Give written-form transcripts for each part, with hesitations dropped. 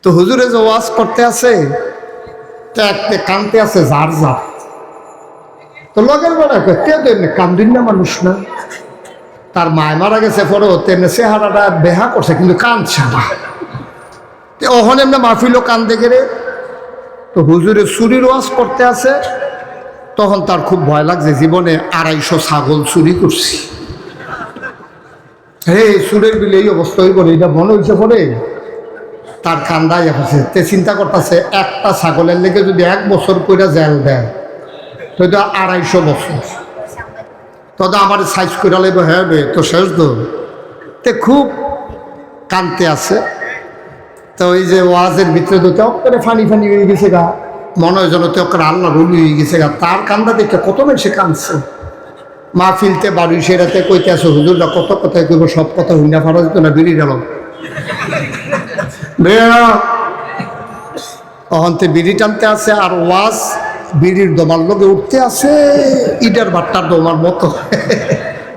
তো হুজুরে যে ওয়াজ করতে আছে একটা কানতে আছে যার যা। তো লগের বেড়া কে দেন কান্দিন না মানুষ না, তার মায় মারা গেছে পরে তেমনি চেহারাটা বেহা করছে কিন্তু কাঁদছে না। ওখানে এমনি মাহফিলও কান্দে গেলে। তো হুজুরে চুরির ওয়াজ করতে আছে, তখন তার খুব ভয় লাগছে, জীবনে 250 ছাগল চুরি করছি, হে চুরের বিলে এই অবস্থা হয়ে পড়ে, এটা মনে হয়েছে পরে তার কান্দাই আছে। তে চিন্তা করতেছে একটা ছাগলের লেগে যদি 1 বছর করে জেল দেয় তো এটা 250 বছর, তো আমার সাইজ করে লাগবে, হ্যাঁ তো শেষ তো। তে খুব কানতে আছে। তো ওই যে ওয়াজের ভিতরে তো তেও করে ফানি ফানি হয়ে গেছে গা, মনে হয় যেন তেও করে আল্লাহ রুলি হয়ে গেছে গা। তার কান্দা দেখে কত বেশি কাঁদছে। মাহফিলতে বাড়ি সেরাতে কইতে আছে হুজুররা কত কথাই কইব, সব কথা হুইনা ফারা যেত না, বেরিয়ে গেল অহন্তে বিড়ি টানতে আছে আর ওয়াজ বিড়ির দমার লোকে উঠতে আছে, ইটার ভাট্টার দমার মতো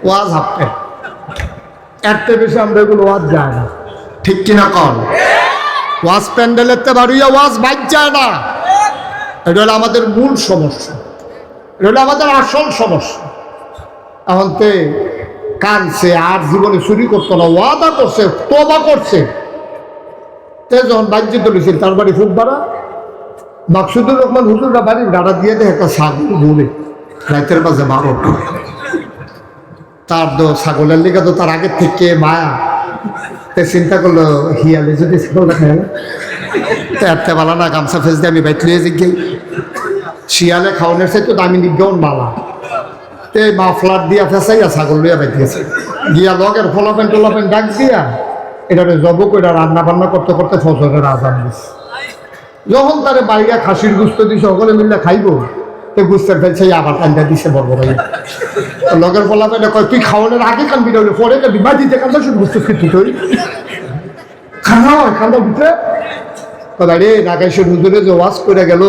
ওয়াজ হাঁপতে। এরতে বেশি আমরা এগুলো ওয়াজ যায় না, ঠিক কিনা কন? ওয়াজ প্যান্ডেলেরতে বাড়িয়ে ওয়াজ বাইক যায় না। এটা হলো আমাদের মূল সমস্যা, এটা হলো আমাদের আসল সমস্যা। এখনতে কানছে আর জীবনে চুরি করতো না, ওয়াদা করছে, তওবা করছে। তে যখন বাহ্যিক তুলেছিল তার বাড়ি ফুটবাড়া, মাকসুদুর রহমান হুজুররা বাড়ির গাড়া দিয়ে দেয় একটা ছাগল ঘুরে রাতের বাজে 12টা। তার তো ছাগলের লিগা তো তার আগের থেকে মায়া, তে চিন্তা করলো হিয়ালে যদি ছাগলটা খায় এতে বালা না, গামছা ফেস দিয়ে আমি বাইক লিয়ে জিজ্ঞাই, শিয়ালে খাওয়ানোর চাই তো দামি নিজ্ঞান বালা। তে মাফলার দিয়া ফেসাইয়া ছাগল লইয়া বাইক গেছে, গিয়া লগের ফলাপেন টোলাপেন ডাক দিয়া এটারে জব করে রান্না বান্না করতে করতে ফসলের আজান দিচ্ছে। যখন তারে বাইরা খাসির গুস্ত দিছে সকলে মিললে খাইব, তো গুস্তের ফেলছে আবার কান্দা দিছে বড় ভাই। লগের ফলাপেন কয় তুই খাওয়ানোর আগে কানবি না, পরে কানবি, মা দিতে কান্দা শুধু গুস্ত খেতে তুই খানা খান্দা ভিতরে রে নাগাইশে হুজুরে যে ওয়াজ করে গেল,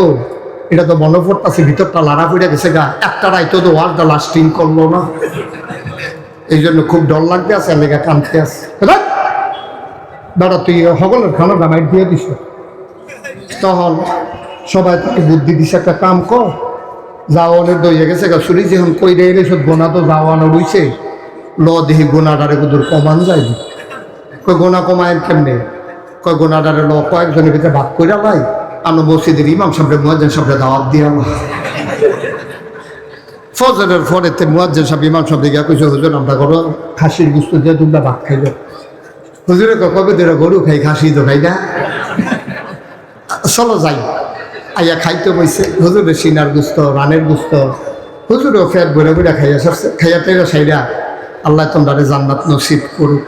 এটা তো মনে পড়তেছে ভিতরটা লাড়া পড়ে গেছে গা। একটা রাইতো তো ওয়াজটা লাস্টিং করলো না, এই জন্য খুব ডর লাগতে আছে, লেগা কানতে আছে। দাদা তুই সকলের খানা দামাই দিয়ে দিস। তখন সবাই তাকে বুদ্ধি দিছে, একটা কাম কর, যাওয়ানের দইয়ে গেছে গা, চুরি যখন কই রে সব গোনা তো যাওয়ানো রইছে, ল দেখি গোনাটারে কুদুর কমান যায়, কই গোনা কমায়ের কেমনে, কয় গোনাটারে ল কয়েকজনের ভিতরে ভাগ করে লাই, আনো মসজিদের ইমাম সাহেব মুয়াজ্জিন সাহেব দাওয়াত দিয়া ফজরের পরেতে মুয়াজ্জিন সাহেব ইমাম সাহেব দিকে কইছে হুজুর আমরা করো খাসির গুস্ত দিয়ে তোমরা ভাত খাইল। হুজুরে কবে তোরা গরু খাই, খাসি তো খাই না, চলো যাই। আইয়া খাইতে বইছে হুজুরে সিনার গুস্ত, রানের গুস্ত, হুজুরেও ফেট ঘুরে ঘুরে খাইয়া সরছে, খাইয়া টেরা সাইরা আল্লাহ তোমরা জান্নাত নসিব করুক।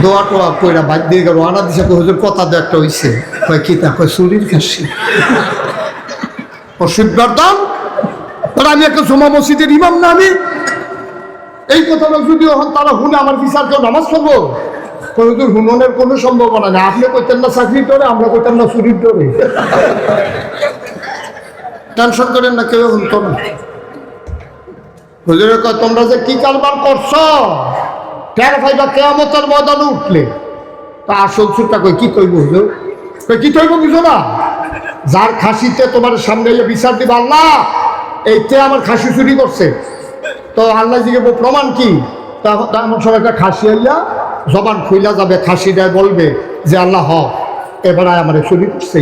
দোয়া টোয়া কইরা বাদ দিয়ে গেল, আনা দিছে হুজুর কথা তো একটা হইছে, কয় কি তা, কয় চুরির খাসি অসুবিধার দাম। আমি একটা জমা মসজিদের ইমাম না, আমি এই কথাটা যদি তারা হুনে আমার বিচার কেউ নামাজ পড়বো, হুজুর হুননের কোনো সম্ভাবনা নেই। আপনি কইতেন না চাকরির ডরে, আমরা কইতেন না চুরির ডরে। টেনশন করেন না, কেউ হুনতো না। হুজুরের কয় তোমরা যে কি কারবার করছো টের পাইবা কিয়ামতের ময়দানে উঠলে। তা আসল সুরটা কই কি কইব হুজুর, কই কি কইব বুঝো না, যার খাসিতে তোমার সামনে বিচার দিবা আল্লাহ এইতে আমার খাসি চুরি করছে, তো আল্লাহ জিকে প্রমাণ কি, তখন সব একটা খাসি হইয়া জবান খুইলা যাবে, খাসিটা বলবে যে আল্লাহ হ এবার আমার চুরি করছে।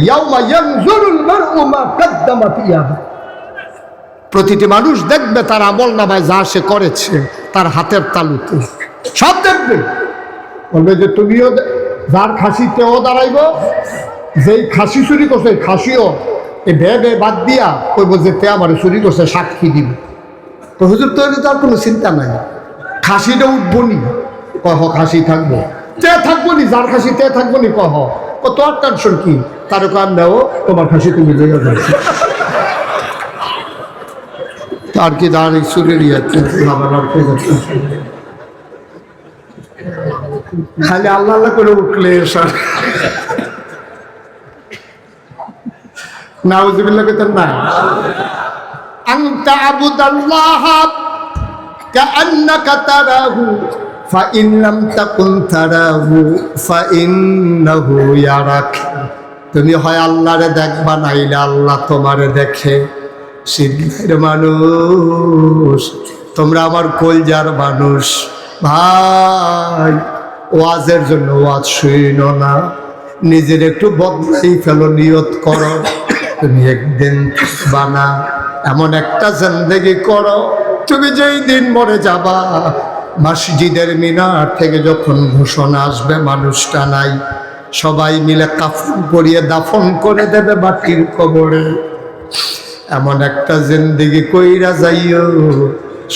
প্রতিটি মানুষ দেখবে তার আমল নামায় যা সে করেছে, তার হাতের তালুতে সব দেখবে, বলবে যে তুমিও যার খাসিতেও দাঁড়াইব, যেই খাসি চুরি করছে খাসিও এই বে বাদ দিয়া কইব যে তে আমার চুরি করছে, সাক্ষী দিবে। তো হুজুর তৈরি তার কোনো চিন্তা নাই, খাসিটা উঠবো নি, কহ খাসি থাকবো, তে থাকবো নি, যার খাসি তে থাকবো নি, কহ তোর টেনশন কি, তার কান নেও তোমার খাসি তুমি লেগে যাচ্ছে। তার কি দাঁড়িয়ে চুরির খালি আল্লাহ আল্লাহ করে উঠলে নাউযুবিল্লাহ কইতেন না। আনতা আবুদাল্লাহ কাআন্নাকা তারাহু ফাইন লাম তাকুন তারাহু ফাইন্নাহু ইয়ারাক। তুমি হয় আল্লাহরে দেখবা, নাইলে আল্লাহ তোমারে দেখে। শীতের মানুষ, তোমরা আমার কলজার মানুষ ভাই, ওয়াজের জন্য ওয়াজ শুনো না, নিজের একটু বদলাই ফেলো, নিয়ত করো তুমি একদিন থাকবা না। এমন একটা জিন্দেগি করো, তুমি যেই দিন মরে যাবা, মসজিদের মিনার থেকে যখন ঘোষণা আসবে মানুষটা নাই, সবাই মিলে কাফন পরিয়ে দাফন করে দেবে মাটির কবরে। এমন একটা জিন্দেগি কইরা যাইও,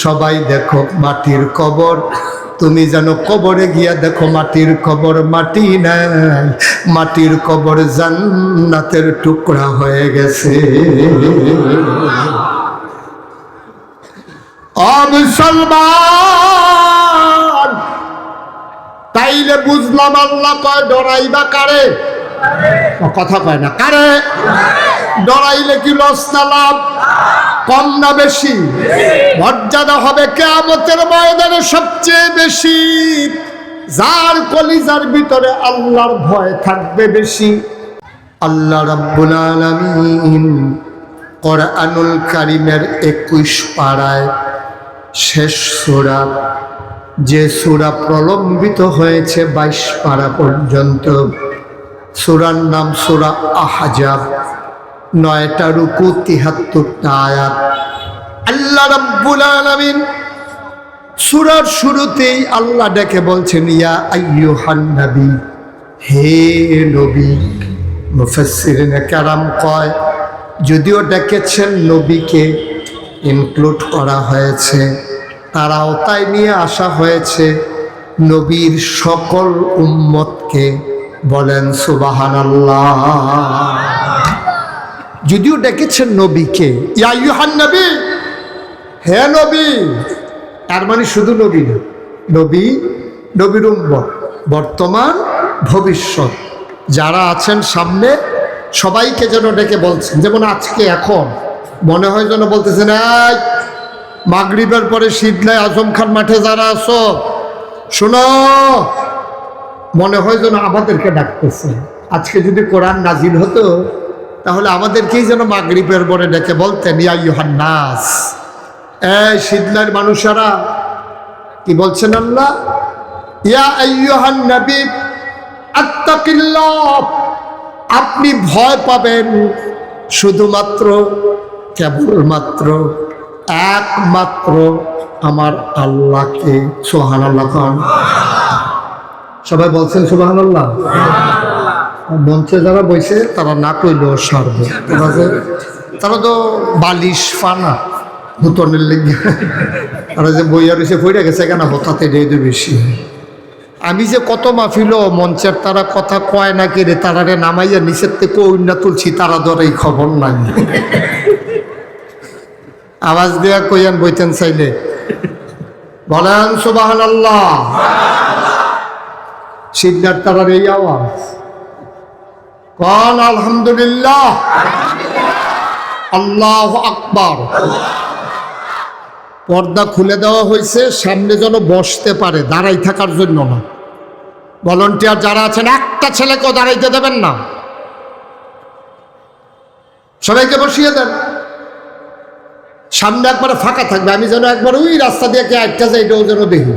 সবাই দেখো মাটির কবর, তুমি যেন কবরে গিয়া দেখো মাটির কবর মাটি নাই, মাটির কবর জান্নাতের টুকরা হয়ে গেছে। মুসলমান, তাইলে বুঝলাম আল্লাহ কয় ডরাইবা কারে? কথা কয় না, কারে ডরাইলে কি লস না লাভ? কম না বেশি? মর্যাদা হবে কিয়ামতের ময়দানে সবচেয়ে বেশি যার কলিজার ভিতরে আল্লাহর ভয় থাকবে বেশি। আল্লাহ রাব্বুল আলামিন কোরআনুল কারীমের 21 পারায় শেষ সূরা, যে সূরা প্রলম্বিত হয়েছে 22 পারা পর্যন্ত, সূরার নাম সূরা আহজাব, 9টা রুকু, 73টা আয়াত। আল্লাহ রাব্বুল আলামিন সূরার শুরুতেই আল্লাহ ডেকে বলছেন ইয়া আইয়ুহান নবী, হে নবী। মুফাসসিরিনে কেরাম কয়, যদিও ডেকেছেন নবীকে ইনক্লুড করা হয়েছে, তারাও তাই নিয়ে আসা হয়েছে নবীর সকল উম্মতকে। বলেন সুবহানাল্লাহ। যদিও ডেকেছেন নবীকে ইয়া আইয়ুহান নবী, হে নবী, তার মানে শুধু নবী না, নবী, নবীর উম্মত, বর্তমান ভবিষ্যৎ যারা আছেন সামনে, সবাইকে যেন ডেকে বলছেন। যেমন আজকে এখন মনে হয় যেন বলতেছেন, এই মাগরিবের পরে শীতলায় আজম খান মাঠে যারা আছো শোনো, মনে হয় যেন আমাদেরকে ডাকতেছে। আজকে যদি কোরআন নাজিল হতো তাহলে আমাদেরকেই যেন মাগরিবের পরে ডেকে বলতেন ইয়া আইয়ুহান নাস, এই শীতলার মানুষেরা। কি বলছেন আল্লাহ? ইয়া আইয়ুহান নবী আত্তাকিল্লাহ, আপনি ভয় পাবেন শুধুমাত্র, কেবলমাত্র, একমাত্র আমার আল্লাহকে। সুবহানাল্লাহ। সবাই বলছেন সুবহানাল্লাহ। মঞ্চে যারা বসে তারা না কইলেও সারবে, তারা তো বালিশ ফানা হুতনের লেগে, তারা যে বইয়া রয়েছে ফইরা গেছে কেন হঠাৎ রেদে বেশি। আমি যে কত মাহফিল মঞ্চের তারা কথা কয় না কে রে, তারারে নামাইয়া নিচের থেকে অন্য তুলছি, তারা ধরে খবর নাই। আওয়াজ দেয়া কইয়ান বইতেন চাইলে বলেন সুবহানাল্লাহ। সিদ্ধার তারার এই আওয়াজ কন আলহামদুলিল্লাহ, আল্লাহু আকবার। পর্দা খুলে দেওয়া হয়েছে সামনে যেন বসতে পারে, দাঁড়াই থাকার জন্য না। ভলান্টিয়ার যারা আছেন একটা ছেলেকেও দাঁড়াইতে দেবেন না, সবাইকে বসিয়ে দেন। সামনে একবারে ফাঁকা থাকবে, আমি যেন একবার ওই রাস্তা দিয়ে কে আটটা যাই এটাও যেন দেখি।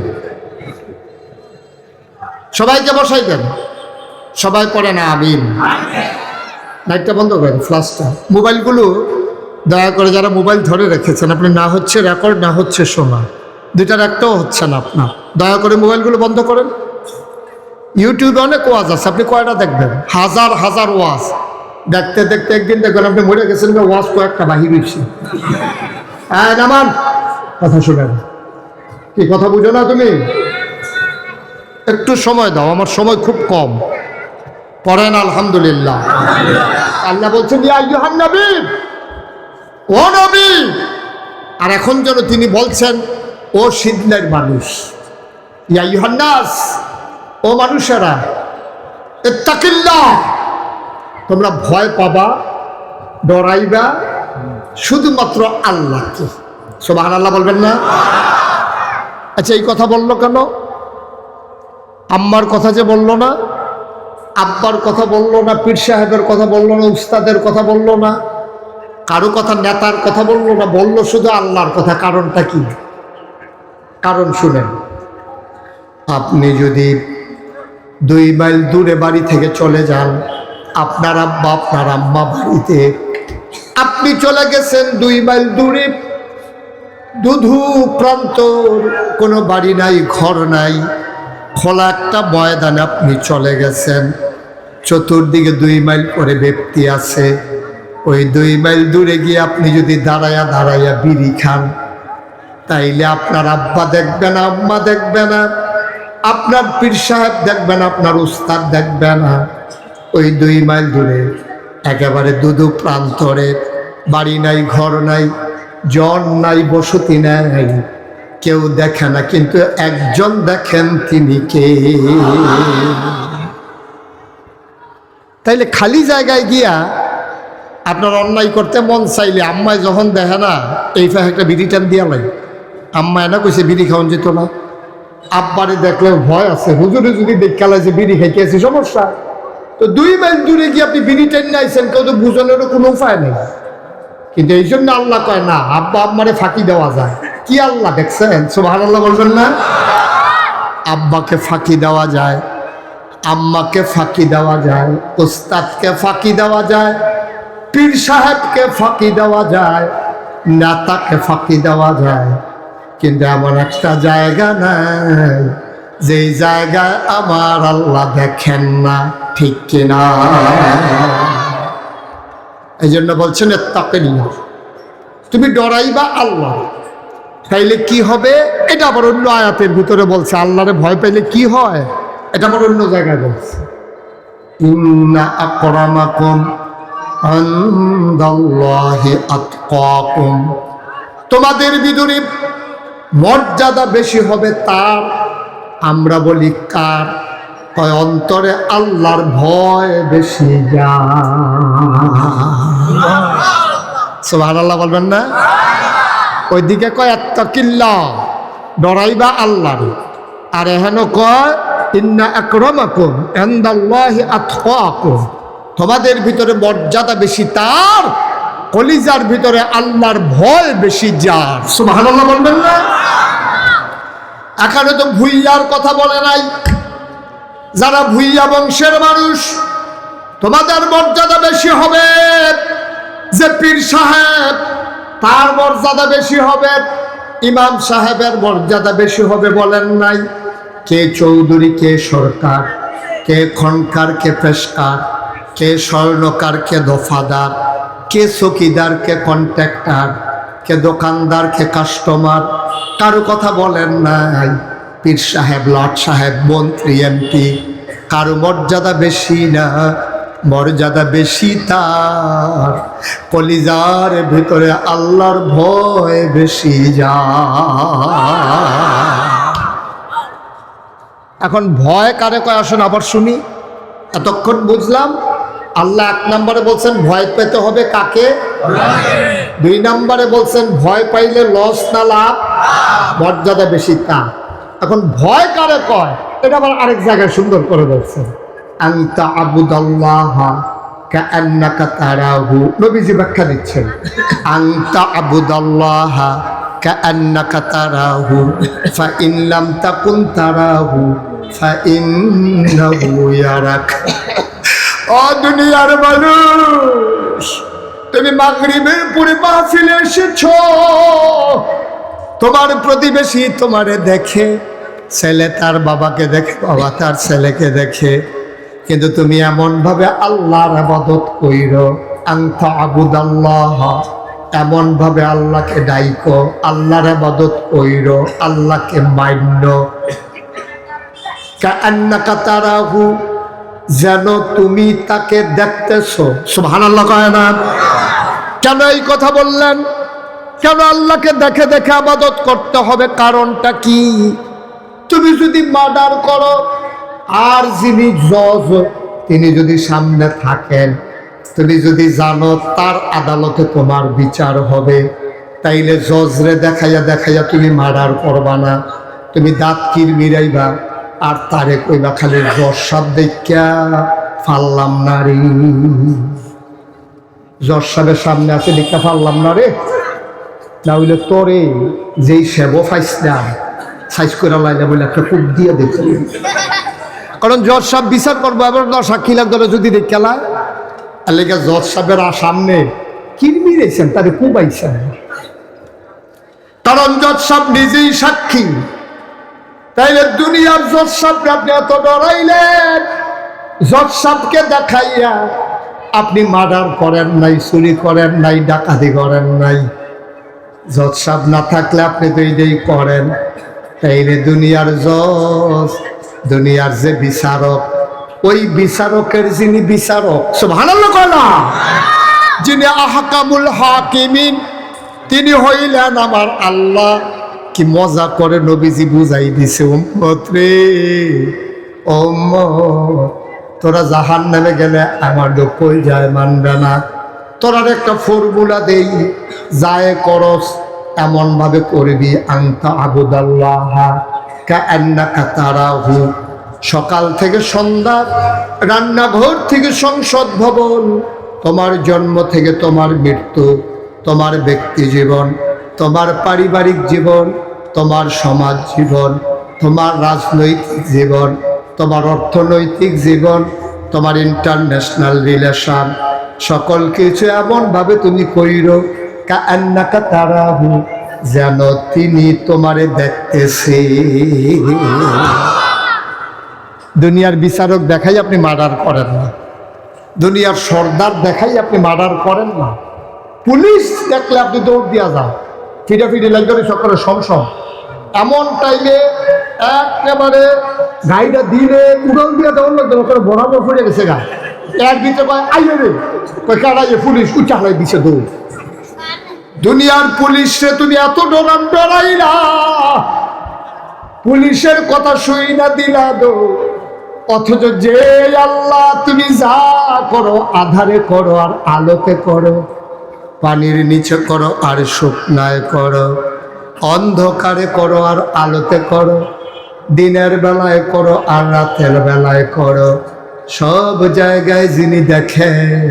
সবাইকে বসাই দেন, সবাই পড়ে না আমিন। লাইটটা বন্ধ করেন, ফ্ল্যাশটা। মোবাইলগুলো দয়া করে যারা মোবাইল ধরে রেখেছেন, আপনি না হচ্ছে রেকর্ড না হচ্ছে শোনা, দুইটার একটাও হচ্ছে না আপনার, দয়া করে মোবাইলগুলো বন্ধ করেন। ইউটিউবে অনেক ওয়াজ আছে, আপনি কয়টা দেখবেন? হাজার হাজার ওয়াজ। দেখতে দেখতে একদিন দেখবেন আপনি মরে গেছেন, ওয়াজ কয়েকটা বাহির হয়েছে। হ্যাঁ নামান, কথা শোনেন। কি কথা বুঝো না তুমি? একটু সময় দাও, আমার সময় খুব কম। পড়েন আলহামদুলিল্লাহ। আল্লাহ বলছেন ইয়া আইয়ুহান নবী, ও নবী। আর এখন যেন তিনি বলছেন ও শীতলের মানুষ, ইয়া আইয়ুহান নাস, ও মানুষেরা, ইত্তাকিল্লাহ, তোমরা ভয় পাবা, ডরাইবা শুধুমাত্র আল্লাহকে। সুবহানাল্লাহ বলবেন না? আচ্ছা এই কথা বললো কেন? আম্মার কথা যে বললো না, আব্বার কথা বললো না, পীর সাহেবের কথা বললো না, উস্তাদের কথা বললো না, কারো কথা, নেতার কথা বললো না, বললো শুধু আল্লাহর কথা। কারণটা কি? কারণ শুনেন, আপনি যদি 2 মাইল দূরে বাড়ি থেকে চলে যান, আপনার আব্বা আপনার আম্মা বাড়িতে, আপনি চলে গেছেন 2 মাইল দূরে, দুধু প্রান্তর, কোনো বাড়ি নাই, ঘর নাই, খোলা একটা ময়দানে আপনি চলে গেছেন। চতুর্দিকে 2 মাইল করে ব্যক্তি আছে। ওই 2 মাইল দূরে গিয়ে আপনি যদি দাঁড়াইয়া দাঁড়াইয়া বিড়ি খান, তাইলে আপনার আব্বা দেখবে না, আম্মা দেখবে না, আপনার পীর সাহেব দেখবে না, আপনার উস্তাদ দেখবে না। ওই 2 মাইল দূরে একেবারে দুধু প্রান্তরে, বাড়ি নাই, ঘর নাই, জন নাই, বসতি নাই, কেউ দেখে না, কিন্তু একজন দেখেন, তিনি কে? তাইলে খালি জায়গায় গিয়া আপনার অন্যায় করতে মন চাইলে আম্মায় যখন দেখে না, এই ফাঁকে একটা বিড়ি টান দিয়া লাগে। আম্মায় না কইছে বিড়ি খাওয়ান যেত না, আব্বারে দেখলে ভয় আছে, হুজুরে যদি দেখালে যে বিড়ি খাইতে আছে সমস্যা। তো 2 মাইল দূরে গিয়ে আপনি বিড়ি টান আইছেন, কেউ তো বুঝানোরও কোনো উপায় নেই। কিন্তু এই জন্য আল্লাহ কয় না, আব্বা আম্মারে ফাঁকি দেওয়া যায়। কি আল্লাহ দেখছেন? সুবহানাল্লাহ বলবেন না? আব্বাকে ফাঁকি দেওয়া যায়, আম্মাকে ফাঁকি দেওয়া যায়, উস্তাদকে ফাঁকি দেওয়া যায়, পীর সাহেবকে ফাঁকি দেওয়া যায়, নেতাকে ফাঁকি দেওয়া যায়। কিন্তু এমন একটা জায়গা নাই যেই জায়গায় আমার আল্লাহ দেখেন না, ঠিক কিনা? এই জন্য বলছেন ইত্তাকিল্লাহ, তুমি ডরাইবা আল্লাহ। তাইলে কি হবে? এটা আবার অন্য আয়াতের ভিতরে বলছে, আল্লাহরে ভয় পাইলে কি হয়, এটা আবার অন্য জায়গায় বলছে। ইন্না আকরামাকুম ইনদাল্লাহি আতকাকুম, তোমাদের ভিতরে মর্যাদা বেশি হবে তার। আমরা বলি কার? কয় অন্তরে আল্লাহর ভয় বেশি সুবহানাল্লাহ বলবেন না? ওইদিকে কয় ইত্তাকিল্লাহ, ডরাইবা আল্লাহর। আর এখানে কয় ইন্না আকরামাকুম ইনদাল্লাহি আতকাকুম, তোমাদের ভিতরে মর্যাদা বেশি তার, কলিজার ভিতরে আল্লাহর ভয় বেশি যার। সুবহানাল্লাহ বলবেন না? এখানে তো ভুইয়ার কথা বলে নাই। যারা ভুইয়া বংশের মানুষ, তোমাদের মর্যাদা বেশি হবে। যে পীর সাহেব, তার মর্যাদা বেশি হবে, ইমাম সাহেবের মর্যাদা বেশি হবে বলেন নাই? কে চৌধুরী, কে সরকার, কে খনকার, কে পেশকার, কে স্বর্ণকার, কে দফাদার, কে চকিদার, কে কন্ট্রাক্টর, কে দোকানদার, কে কাস্টমার, কারো কথা বলেন নাই? পীর সাহেব, লট সাহেব, মন্ত্রী, এমপি, কারো মর্যাদা বেশি না, মর্যাদা বেশি তার কলিজার ভিতরে আল্লাহর ভয় বেশি যায়। এখন ভয় কারে কয় আসুন আবার শুনি। এতক্ষণ বুঝলাম আল্লাহ 1 নম্বরে বলছেন ভয় পেতে হবে কাকে? 2 নম্বরে বলছেন ভয় পাইলে লস না লাভ, মর্যাদা বেশি তা। এখন ভয় কারে কয় এটা আবার আরেক জায়গায় সুন্দর করে বলছেন, আনতা আবুদাল্লাহ কাআন্নাকা তারাহু। নবীজি ব্যাখ্যা দিচ্ছেন, আনতা আবুদাল্লাহ কাআন্নাকা তারাহু ফাইন লাম তাকুন তারাহু ফাইন্নাহু ইয়ারাক। ও দুনিয়ার মানুষ, তুমি মাগরিবের পরে মাহফিলে এসেছো, তোমার প্রতিবেশী তোমারে দেখে, ছেলে তার বাবাকে দেখে, বাবা তার ছেলেকে দেখে, কিন্তু তুমি এমন ভাবে আল্লাহর ইবাদত কইরো, আনতা আবুদাল্লাহ, এমন ভাবে আল্লাহকে ডাইকো, আল্লাহর ইবাদত কইরো, আল্লাহকে মান্য, কাআন্নাকা তারাহু, যেন তুমি তাকে দেখতেছো। সুবহানাল্লাহ কয় না? কেন এই কথা বললেন? কেন আল্লাহকে দেখে দেখে ইবাদত করতে হবে? কারণটা কি? তুমি যদি মার্ডার করো আর যিনি জজ তিনি যদি সামনে থাকেন, তুমি যদি জানো তার আদালতে তোমার বিচার হবে, তাইলে জজরে দেখাইয়া দেখাইয়া তুমি মার্ডার করবা না, তুমি দাঁত কিরমিরাইবা আর তারে কইবা খালি জজ সাহেব দেখা পারলাম না রে। জজ সাহেবের সামনে আছে দেখা পারলাম না রে, না হইলে তোরে যেই সেব ফাইস না সাইজ করে লাইলে বলে একটা কূপ দিয়ে দেখি। কারণ জজ সাহেব বিচার করবো, এবার সাক্ষী লাগবে যদি দেখে লাই লেগে জজ সাহেবের সামনে কিরমি রেছেন তারে কুবাইছেন। কারণ জজ সাহেব নিজেই সাক্ষী। তাইলে দুনিয়ার জজ সাহেব আপনি এত ডরাইলেন, জজ সাহেবকে দেখাইয়া আপনি মার্ডার করেন নাই, চুরি করেন নাই, ডাকাতি করেন নাই। জজ সাহেব না থাকলে আপনি তো এইটাই করেন। তাইলে দুনিয়ার জজ, দুনিয়ার যে বিচারক, ওই বিচারকের যিনি বিচারক, সুবহানাল্লাহ কয়না, যিনি আহকামুল হাকিমিন, তিনি হইলেন আমার আল্লাহ। কি মজা করে নবীজি বুঝাই দিছে, উম্মত রে উম্মত, তোরা জাহান্নামে গেলে আমার কই যায় মানবে না। তোরার একটা ফর্মুলা দেই, যায় করস এমন ভাবে করবি, আনতা আবুদাল্লাহ কাআন্নাকা তারাহু। সকাল থেকে সন্ধ্যা, রান্নাঘর থেকে সংসদ ভবন, তোমার জন্ম থেকে তোমার মৃত্যু, তোমার ব্যক্তি জীবন, তোমার পারিবারিক জীবন, তোমার সমাজ জীবন, তোমার রাজনৈতিক জীবন, তোমার অর্থনৈতিক জীবন, তোমার ইন্টারন্যাশনাল রিলেশন, সকল কিছু এমনভাবে তুমি কইরো কাআন্নাকা তারাহু, যেন তিনি তোমারে দেখতেছে। দুনিয়ার বিচারক দেখাই আপনি মার্ডার করেন না, দুনিয়ার সর্দার দেখাই আপনি মার্ডার করেন না। পুলিশ দেখলে আপনি দৌড় দিয়া যান, ফিরে লাগবে সকলে সমসম। এমন টাইমে একেবারে গাড়িটা দিলে উড়াল দিয়া দেওয়ার লাগবে, ওখানে বরাবর ফুটে গেছে গা, এক দিতে কয় আইয়ে রে, কয় কারাইয়ে পুলিশ উচ্চা হলাই দিছে দৌড়। দুনিয়ার পুলিশে তুমি এত ডরাই না, পুলিশের কথা শুই না দিলা দো। অথচ যে আল্লাহ তুমি যা করো, আধারে করো আর আলোকে করো, পানির নিচে করো আর শুকনায় করো, অন্ধকারে করো আর আলোতে করো, দিনের বেলায় করো আর রাতের বেলায় করো, সব জায়গায় যিনি দেখেন,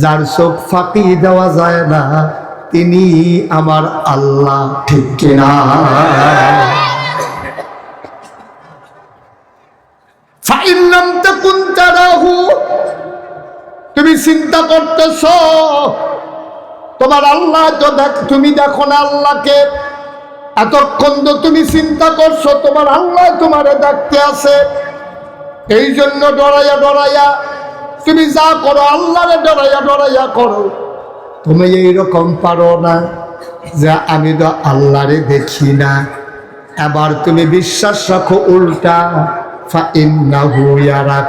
যার চোখ ফাঁকি দেওয়া যায় না, তিনি আমার আল্লাহ। ঠিক কিনা? ফাইন লাম তাকুন তারাহু, তুমি চিন্তা করতেছ তোমার আল্লাহ তো তুমি দেখো না আল্লাহকে, এতক্ষণ তো তুমি চিন্তা করছো তোমার আল্লাহ তোমারে দেখতে আছে। এই জন্য ডরাইয়া তুমি যা করো আল্লাহরে ডরাইয়া করো। তুমি এইরকম পারো না যে আমি তো আল্লাহরে দেখি না। এবার তুমি বিশ্বাস রাখো উল্টা, ফাইন্নাহু ইয়ারাক,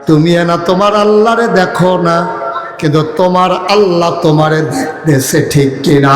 তুমি না তোমার আল্লাহরে দেখো না, কিন্তু তোমার আল্লাহ তোমারে দেখতেছে। ঠিক কিনা?